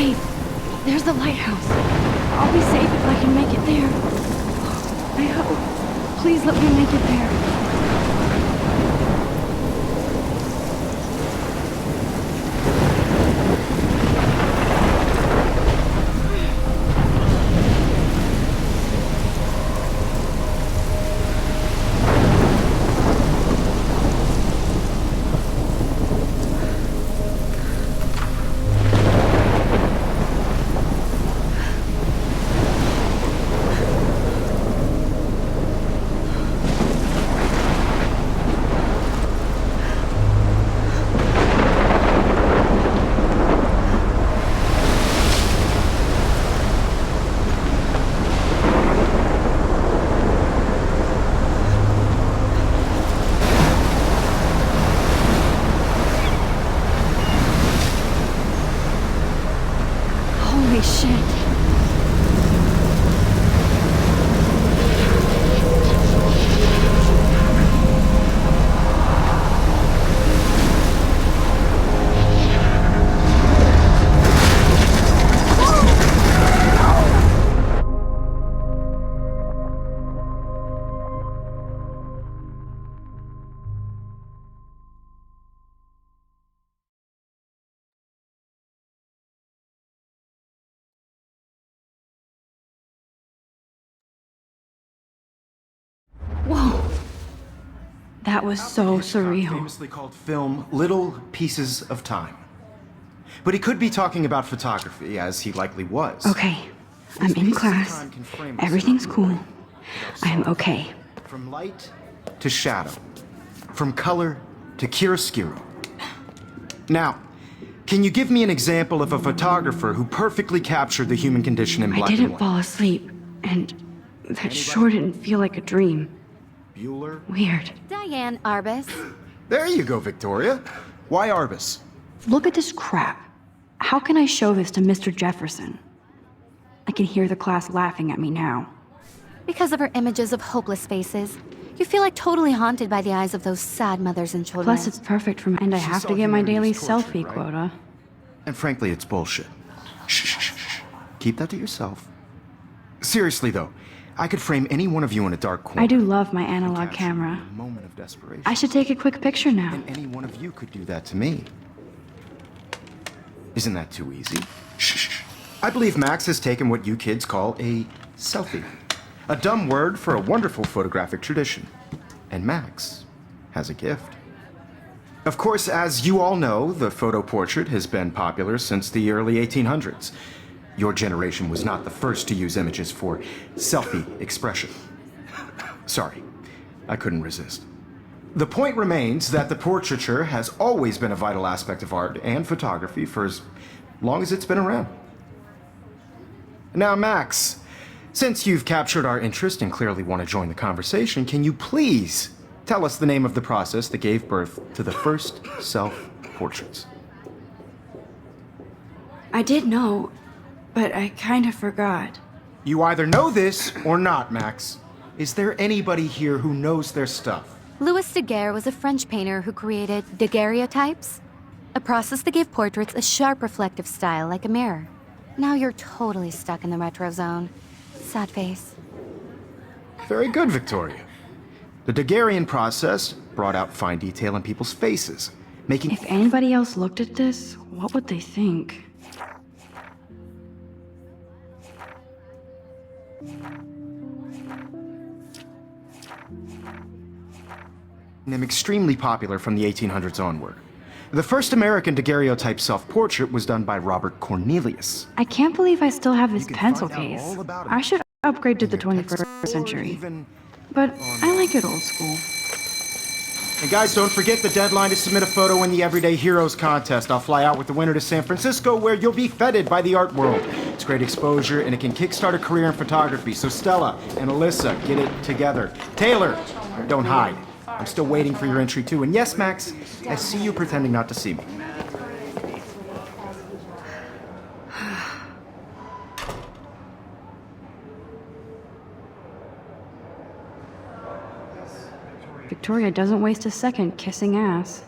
Wait, there's the lighthouse. I'll be safe if I can make it there. I hope. Please let me make it there. Holy shit. Whoa. That was so surreal. Famously called film Little Pieces of Time. But he could be talking about photography, as he likely was. Okay, I'm in class. Everything's cool. I'm okay. From light to shadow. From color to chiaroscuro. Now, can you give me an example of a photographer who perfectly captured the human condition in black and I didn't white? fall asleep, and that sure didn't feel like a dream. Bueller? Weird. Diane Arbus. There you go, Victoria. Why Arbus? Look at this crap. How can I show this to Mr. Jefferson? I can hear the class laughing at me now. Because of her images of hopeless faces, you feel like totally haunted by the eyes of those sad mothers and children. Plus, it's perfect for me, and I have saw to get my humanity daily as torture, selfie right? quota. And frankly, it's bullshit. Shh, shh, shh, shh. Keep that to yourself. Seriously, though, I could frame any one of you in a dark corner. I do love my and analog capture camera. a moment of desperation. I should take a quick picture now. And any one of you could do that to me. Isn't that too easy? Shh, shh, shh. I believe Max has taken what you kids call a selfie. A dumb word for a wonderful photographic tradition. And Max has a gift. Of course, as you all know, the photo portrait has been popular since the early 1800s. Your generation was not the first to use images for selfie expression. Sorry, I couldn't resist. The point remains that the portraiture has always been a vital aspect of art and photography for as long as it's been around. Now, Max, since you've captured our interest and clearly want to join the conversation, can you please tell us the name of the process that gave birth to the first self-portraits? I did know, but I kind of forgot. You either know this or not, Max. Is there anybody here who knows their stuff? Louis Daguerre was a French painter who created daguerreotypes, a process that gave portraits a sharp reflective style like a mirror. Now you're totally stuck in the retro zone. Sad face. Very good, Victoria. The Daguerrean process brought out fine detail in people's faces, making... If anybody else looked at this, what would they think? them extremely popular from the 1800s onward. The first American daguerreotype self-portrait was done by Robert Cornelius. I can't believe I still have this You can pencil find out case. all about it I should upgrade to the in your 21st textbook or century. even But I like it old school. And guys, don't forget the deadline to submit a photo in the Everyday Heroes contest. I'll fly out with the winner to San Francisco, where you'll be feted by the art world. It's great exposure, and it can kickstart a career in photography. So Stella and Alyssa, get it together. Taylor, don't hide. I'm still waiting for your entry too. And yes, Max, I see you pretending not to see me. Victoria doesn't waste a second kissing ass.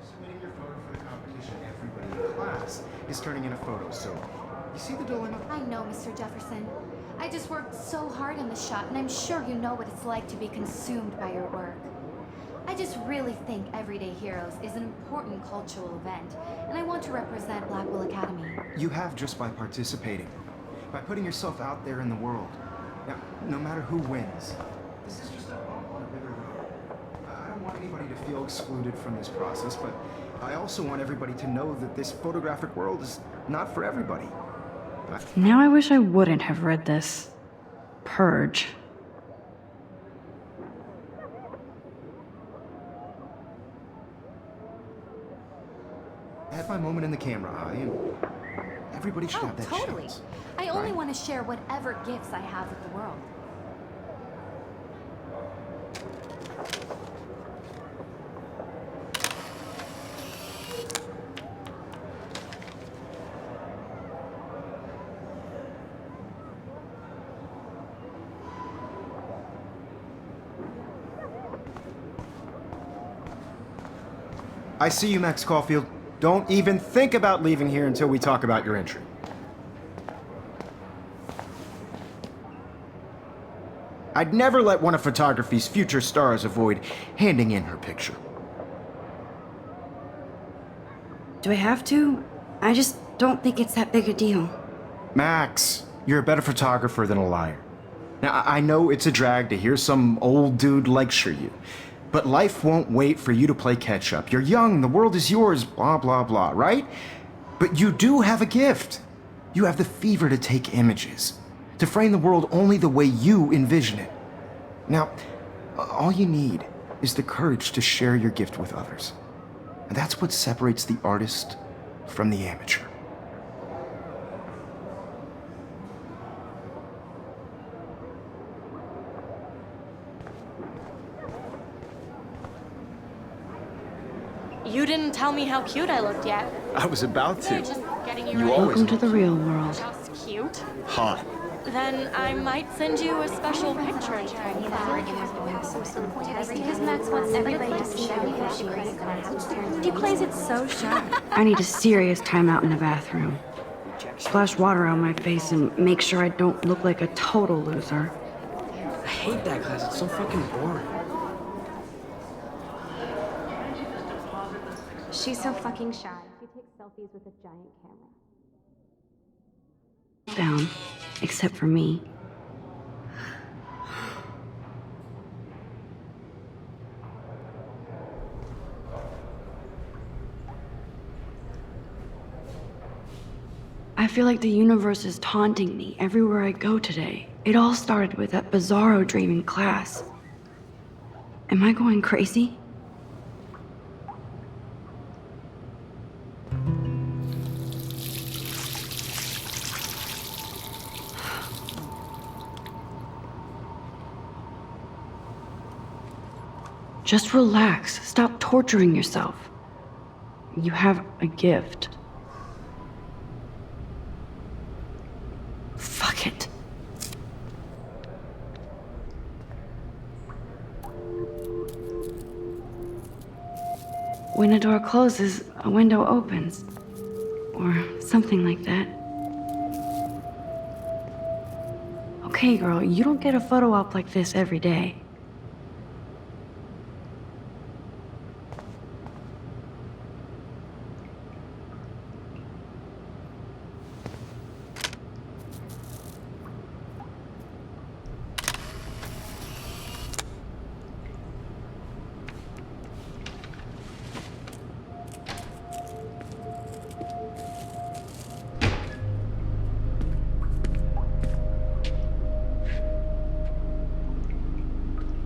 Submitting your photo for the competition, everybody in class is turning in a photos, so you see the dilemma? I know, Mr. Jefferson. I just worked so hard on the shot, and I'm sure you know what it's like to be consumed by your work. I just really think Everyday Heroes is an important cultural event, and I want to represent Blackwell Academy. You have just by participating, by putting yourself out there in the world. Now, no matter who wins, this is just a bump on a bigger road. I don't want anybody to feel excluded from this process, but I also want everybody to know that this photographic world is not for everybody. Now I wish I wouldn't have read this. Purge. I had my moment in the camera eye, and everybody should have that totally. chance. I only Right. want to share whatever gifts I have with the world. I see you, Max Caulfield. Don't even think about leaving here until we talk about your entry. I'd never let one of photography's future stars avoid handing in her picture. Do I have to? I just don't think it's that big a deal. Max, you're a better photographer than a liar. Now, I know it's a drag to hear some old dude lecture you, but life won't wait for you to play catch up. You're young, the world is yours, blah, blah, blah, right? But you do have a gift. You have the fever to take images, to frame the world only the way you envision it. Now, all you need is the courage to share your gift with others. And that's what separates the artist from the amateur. You didn't tell me how cute I looked yet. I was about They're to. just getting you You ready. always Welcome to the real world. Just cute. Hot. Then I might send you a special picture. Because Max wants everybody to see how she plays. He plays it so shy. I need a serious timeout in the bathroom. Splash water on my face and make sure I don't look like a total loser. I hate that class. It's so fucking boring. She's so fucking shy. She takes selfies with a giant camera. Down, except for me. I feel like the universe is taunting me everywhere I go today. It all started with that bizarro dream in class. Am I going crazy? Just relax. Stop torturing yourself. You have a gift. Fuck it. When a door closes, a window opens. Or something like that. Okay, girl, you don't get a photo op like this every day.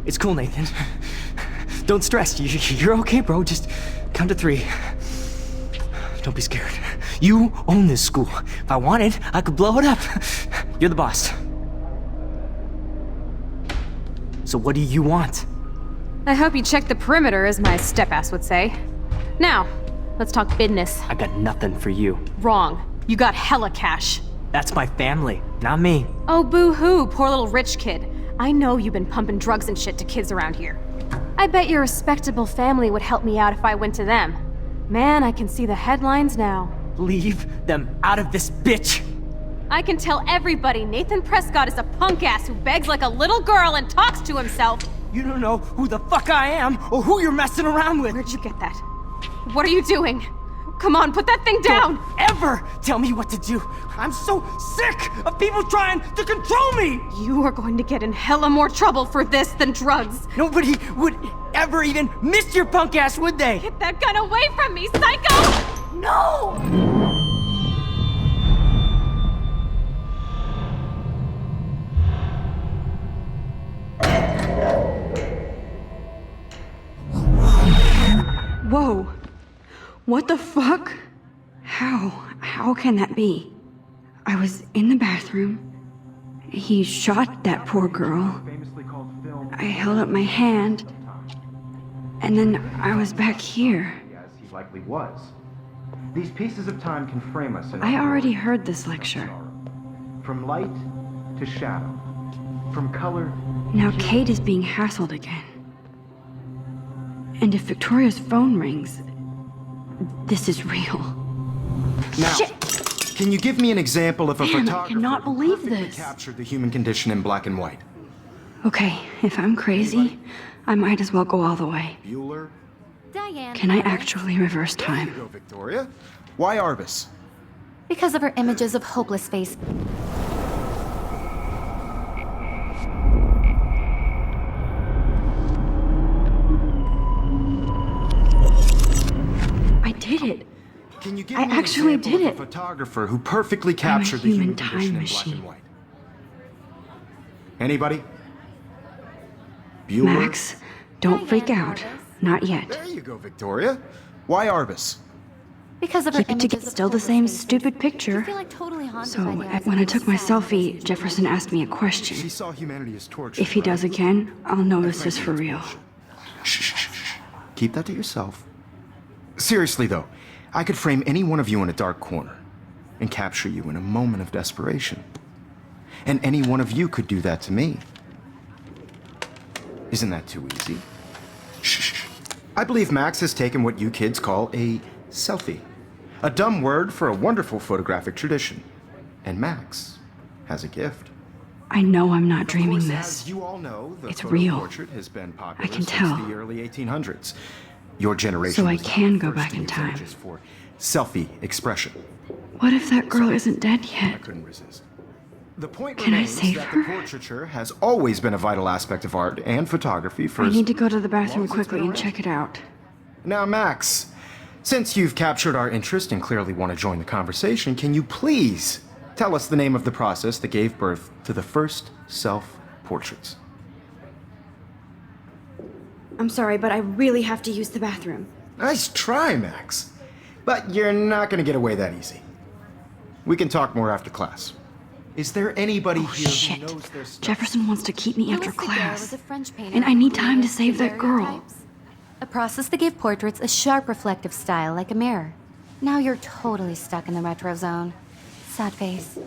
It's cool, Nathan. Don't stress. You're okay, bro. Just count to 3. Don't be scared. You own this school. If I wanted, I could blow it up. You're the boss. So what do you want? I hope you checked the perimeter, as my step-ass would say. Now, let's talk business. I got nothing for you. Wrong. You got hella cash. That's my family, not me. Oh, boo-hoo, poor little rich kid. I know you've been pumping drugs and shit to kids around here. I bet your respectable family would help me out if I went to them. Man, I can see the headlines now. leave them out of this bitch. I can tell everybody Nathan Prescott is a punk ass who begs like a little girl and talks to himself. You don't know who the fuck I am or who you're messing around with. Where'd you get that? What are you doing? Come on, put that thing down! Don't ever tell me what to do. I'm so sick of people trying to control me. You are going to get in hella more trouble for this than drugs. Nobody would ever even miss your punk ass, would they? Get that gun away from me, psycho! No! Whoa. What the fuck? How can that be? I was in the bathroom. He shot that poor girl. I held up my hand. And then I was back here. As he likely was. These pieces of time can frame us in I already heard this lecture. From light to shadow. From color. Now Kate is being hassled again. And if Victoria's phone rings, this is real. Now, Shit! can you give me an example of a Man, I photographer cannot who believe perfectly this. captured the human condition in black and white? Okay, if I'm crazy, I might as well go all the way. Bueller? Diane. Can I actually reverse There you time? go, Victoria. Why Arbus? Because of her images of hopeless face. I did it. Can you give I me an actually example did of it. a photographer who perfectly captured the human human time condition in machine. black and white? Anybody? Bueller? Max, don't freak out. Not yet. There you go, Victoria. Why Arbus? Because of her Keep it images together. of Still the hopeless same faces. stupid I picture. feel like totally haunted So, by the eyes when of I those took my sad selfie, faces. Jefferson asked me a She question. saw humanity as torture. If he does right? again, I'll know this is for real. Shh. Keep that to yourself. Seriously, though, I could frame any one of you in a dark corner and capture you in a moment of desperation. And any one of you could do that to me. Isn't that too easy? Shh. I believe Max has taken what you kids call a selfie. A dumb word for a wonderful photographic tradition. And Max has a gift. I know I'm not Of dreaming course, this. as you all know, the It's photo real. portrait has been popular I can since tell. the early 1800s. Your generation So I was not can the go first back to in use time. images for selfie expression. What if that girl isn't dead I yet? couldn't resist. The point Can I remains save that her? the portraiture has always been a vital aspect of art and photography for I as need to go to the long bathroom as it's quickly been and around. check it out. Now, Max, since you've captured our interest and clearly want to join the conversation, can you please tell us the name of the process that gave birth to the first self-portraits? I'm sorry, but I really have to use the bathroom. Nice try, Max. But you're not going to get away that easy. We can talk more after class. Is there anybody here Shit. who knows their stuff? Jefferson wants to keep me after Louis Daguerre class. was a French painter And I who need time to created save that girl. daguerreotypes, a process that gave portraits a sharp reflective style like a mirror. Now you're totally stuck in the retro zone. Sad face.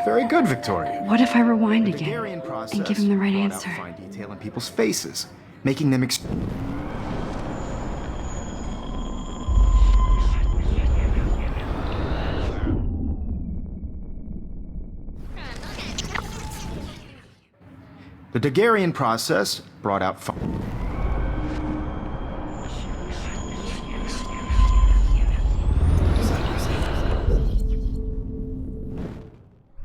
Very good, Victoria. What if I rewind The again Daguerrean process and give him the right brought out answer? fine detail in people's faces, making them The Daguerrean process brought out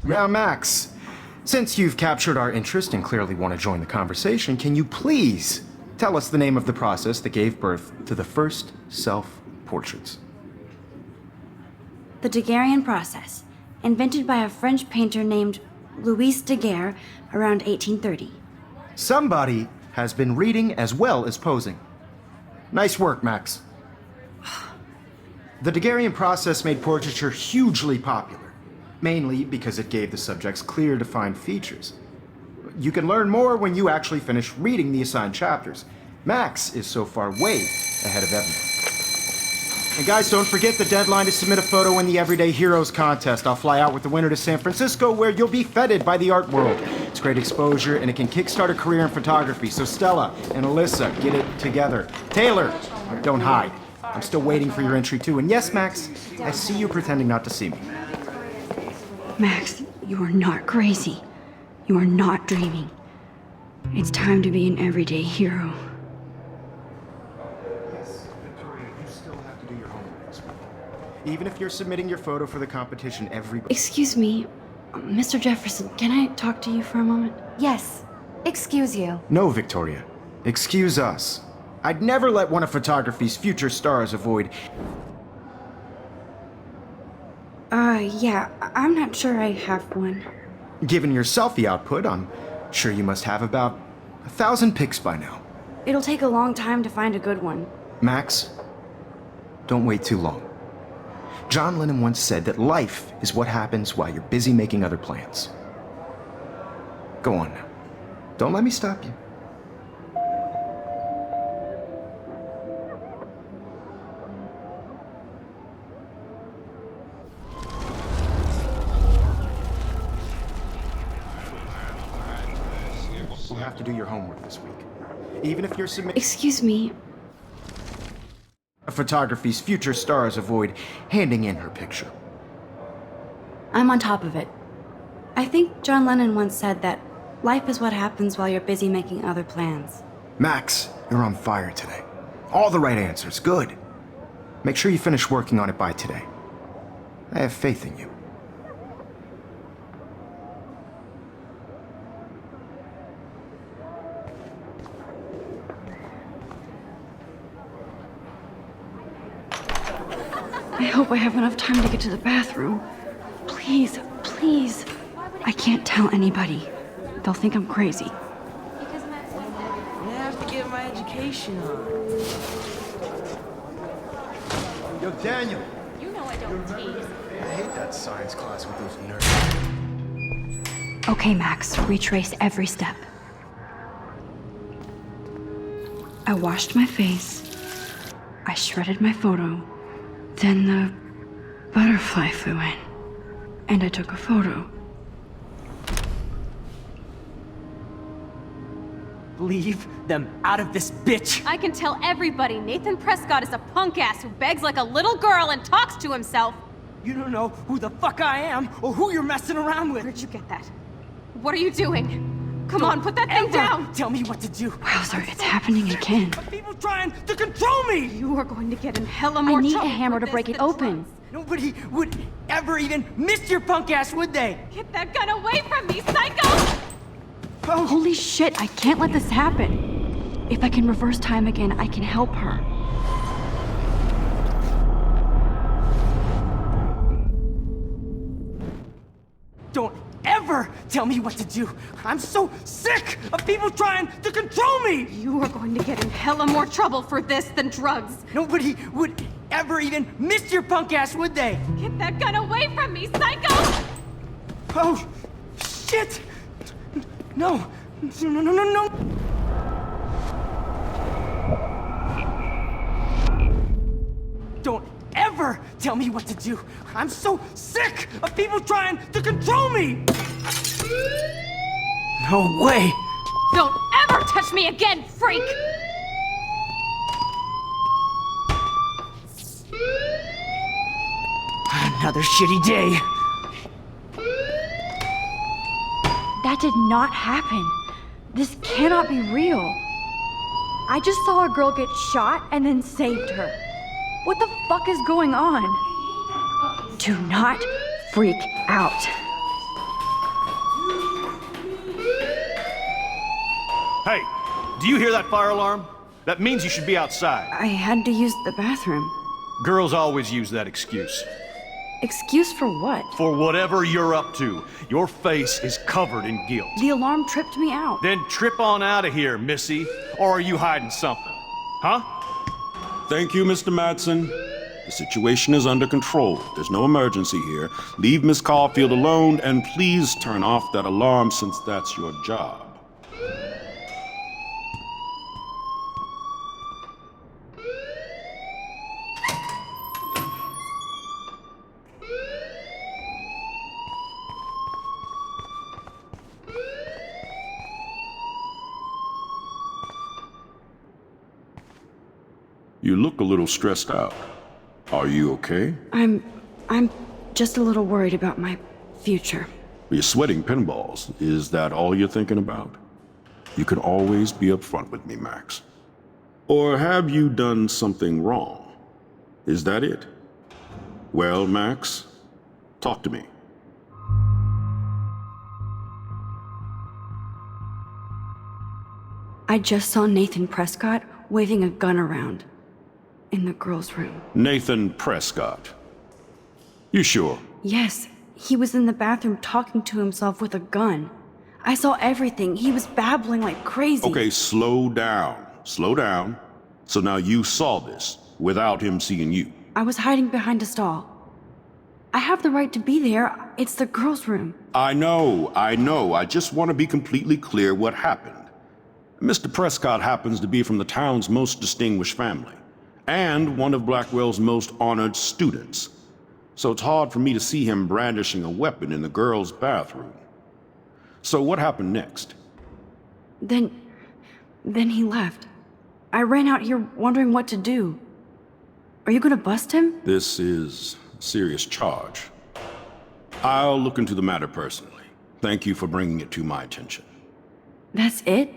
Now, Max, since you've captured our interest and clearly want to join the conversation, can you please tell us the name of the process that gave birth to the first self-portraits? The Daguerrean process, invented by a French painter named Louis Daguerre around 1830. Somebody has been reading as well as posing. Nice work, Max. The Daguerrean process made portraiture hugely popular, mainly because it gave the subjects clear, defined features. You can learn more when you actually finish reading the assigned chapters. Max is so far way ahead of everyone. And guys, don't forget the deadline to submit a photo in the Everyday Heroes contest. I'll fly out with the winner to San Francisco, where you'll be feted by the art world. It's great exposure, and it can kickstart a career in photography. So Stella and Alyssa, get it together. Taylor, don't hide. I'm still waiting for your entry too. And yes, Max, I see you pretending not to see me. Max, you are not crazy. You are not dreaming. It's time to be an everyday hero. Yes, Victoria, you still have to do your homework this week. Even if you're submitting your photo for the competition, everybody... Excuse me, Mr. Jefferson, can I talk to you for a moment? Yes. Excuse you. No, Victoria. Excuse us. I'd never let one of photography's future stars avoid... Yeah, I'm not sure I have one. Given your selfie output, I'm sure you must have about 1,000 pics by now. It'll take a long time to find a good one. Max, don't wait too long. John Lennon once said that life is what happens while you're busy making other plans. Go on now. Don't let me stop you. You'll have to do your homework this week. Even if you're submitting... Excuse me, Photography's future stars avoid handing in her picture. I'm on top of it. I think John Lennon once said that life is what happens while you're busy making other plans. Max, you're on fire today. All the right answers. Good. Make sure you finish working on it by today. I have faith in you. I hope I have enough time to get to the bathroom. Please, please. I can't tell anybody. They'll think I'm crazy. I have to get my education on. Yo, Daniel. You know I don't tease. I hate that science class with those nerds. Okay, Max, retrace every step. I washed my face. I shredded my photo. Then the butterfly flew in. And I took a photo. Leave them out of this bitch! I can tell everybody Nathan Prescott is a punk ass who begs like a little girl and talks to himself. You don't know who the fuck I am or who you're messing around with. Where'd you get that? What are you doing? Come on, put that thing Ever down! Tell me what to do. Wowzer, it's happening again. Of people trying to control me! You are going to get in hella more I need trouble a hammer for to this break it than open. drugs. Nobody would ever even miss your punk ass, would they? Get that gun away from me, psycho! Oh, Holy shit, I can't let this happen. If I can reverse time again, I can help her. don't ever tell me what to do. I'm so sick of people trying to control me! You are going to get in hella more trouble for this than drugs. Nobody would ever even miss your punk ass, would they? Get that gun away from me, psycho! Oh, shit! No, no. Don't ever tell me what to do. I'm so sick of people trying to control me! No way! Don't ever touch me again, freak! Another shitty day. That did not happen. This cannot be real. I just saw a girl get shot and then saved her. What the fuck is going on? Do not freak out. Hey, do you hear that fire alarm? That means you should be outside. I had to use the bathroom. Girls always use that excuse. Excuse for what? For whatever you're up to, your face is covered in guilt. The alarm tripped me out. Then trip on out of here, Missy. Or are you hiding something? Huh? Thank you, Mr. Madsen. The situation is under control. There's no emergency here. Leave Miss Caulfield alone, and please turn off that alarm since that's your job. You look a little stressed out. Are you okay? I'm just a little worried about my future. You're sweating pinballs. Is that all you're thinking about? You can always be upfront with me, Max. Or have you done something wrong? Is that it? Well, Max, talk to me. I just saw Nathan Prescott waving a gun around in the girls' room. Nathan Prescott. You sure? Yes, he was in the bathroom talking to himself with a gun. I saw everything. He was babbling like crazy. Okay, slow down. Slow down. So now you saw this without him seeing you. I was hiding behind a stall. I have the right to be there. It's the girls' room. I know. I just want to be completely clear what happened. Mr. Prescott happens to be from the town's most distinguished family, and one of Blackwell's most honored students. So it's hard for me to see him brandishing a weapon in the girls' bathroom. So what happened next? Then he left. I ran out here wondering what to do. Are you gonna bust him? This is a serious charge. I'll look into the matter personally. Thank you for bringing it to my attention. That's it?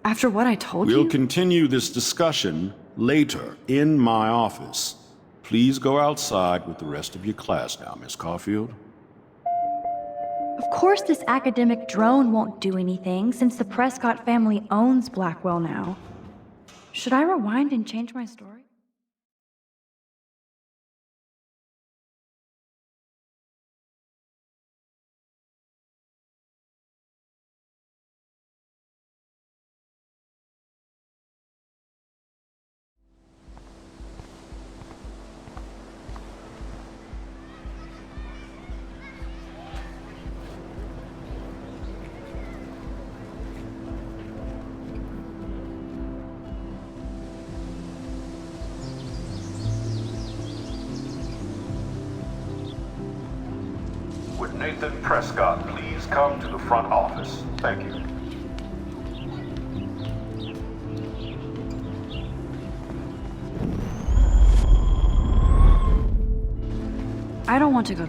After what I told We'll you? continue this discussion later in my office. Please go outside with the rest of your class now, Miss Caulfield. Of course this academic drone won't do anything since the Prescott family owns Blackwell now. Should I rewind and change my story? Would Nathan Prescott please come to the front office? Thank you. I don't want to go.